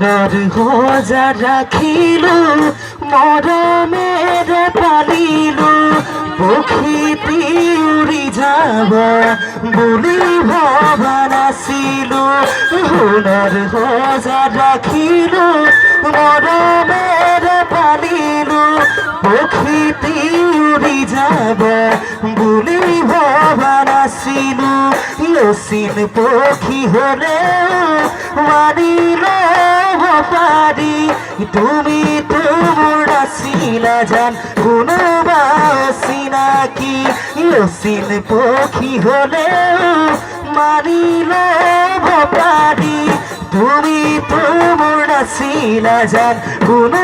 সোনার হজা রাখিল মরমের পালিল পক্ষীটি উড়ি যাবা বলি ভাবা নাছিল সোনার হজা রাখিল মরমের পালিল পক্ষীটি উড়ি যাবা বলি ভাবা নাছিল লসিন পক্ষী হলে মানিল পারি তুমি তোমরা শিলা জান কোনো বাসি নাকি লসিন পক্ষী হলে মানিল পারি তুমি তোমরা শিলা জান কোনো